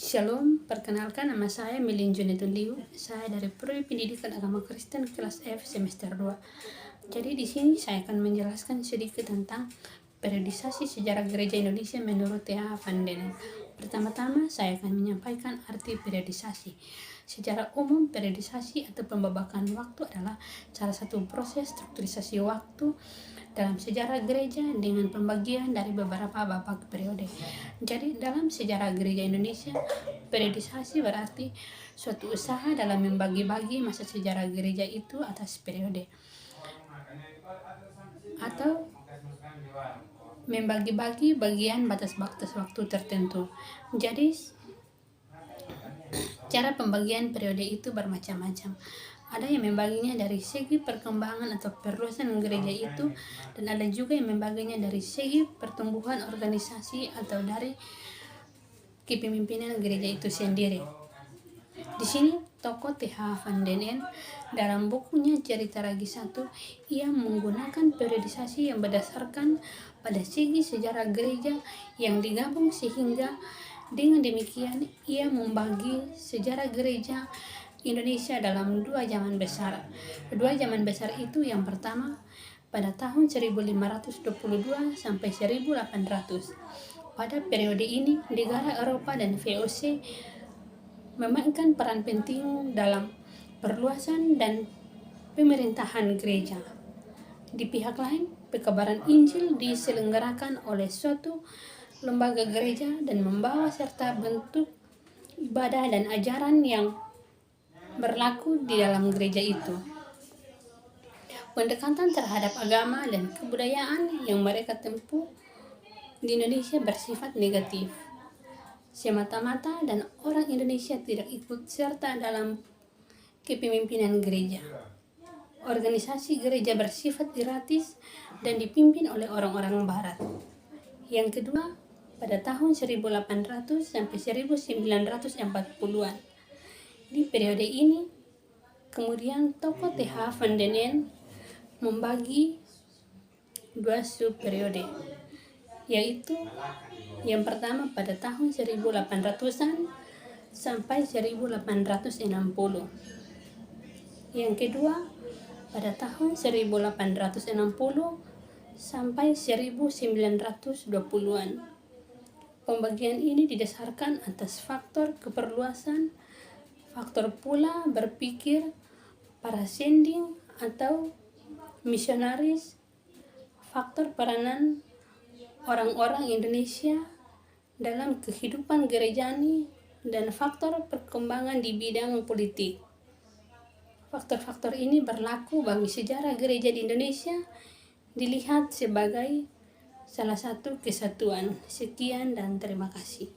Shalom, perkenalkan nama saya Melin Junetun Liu. Saya dari Prodi Pendidikan Agama Kristen kelas F semester 2. Jadi di sini saya akan menjelaskan sedikit tentang periodisasi sejarah gereja Indonesia menurut T.H. Van Denen. Pertama-tama saya akan menyampaikan arti periodisasi. Secara umum, periodisasi atau pembabakan waktu adalah salah satu proses strukturisasi waktu dalam sejarah gereja dengan pembagian dari beberapa babak periode. Jadi dalam sejarah gereja Indonesia, periodisasi berarti suatu usaha dalam membagi-bagi masa sejarah gereja itu atas periode, atau membagi-bagi bagian batas-batas waktu tertentu. Jadi cara pembagian periode itu bermacam-macam. Ada yang membaginya dari segi perkembangan atau perluasan gereja itu, dan ada juga yang membaginya dari segi pertumbuhan organisasi atau dari kepemimpinan gereja itu sendiri. Di sini tokoh T.H. Van Denen dalam bukunya Cerita Ragi 1, ia menggunakan periodisasi yang berdasarkan pada segi sejarah gereja yang digabung, sehingga dengan demikian ia membagi sejarah gereja Indonesia dalam dua zaman besar. Dua zaman besar itu, yang pertama pada tahun 1522 sampai 1800. Pada periode ini, negara Eropa dan VOC memainkan peran penting dalam perluasan dan pemerintahan gereja. Di pihak lain, pekabaran Injil diselenggarakan oleh suatu lembaga gereja dan membawa serta bentuk ibadah dan ajaran yang berlaku di dalam gereja itu. Pendekatan terhadap agama dan kebudayaan yang mereka tempuh di Indonesia bersifat negatif semata-mata, dan orang Indonesia tidak ikut serta dalam kepemimpinan gereja. Organisasi gereja bersifat hierarkis dan dipimpin oleh orang-orang barat. Yang kedua, pada tahun 1800 sampai 1940-an. Di periode ini, kemudian tokoh T.H. Van Denen membagi dua subperiode, yaitu yang pertama pada tahun 1800-an sampai 1860. Yang kedua pada tahun 1860 sampai 1920-an. Pembagian ini didasarkan atas faktor keperluasan, faktor pula berpikir para sending atau misionaris, faktor peranan orang-orang Indonesia dalam kehidupan gerejani, dan faktor perkembangan di bidang politik. Faktor-faktor ini berlaku bagi sejarah gereja di Indonesia dilihat sebagai salah satu kesatuan. Sekian dan terima kasih.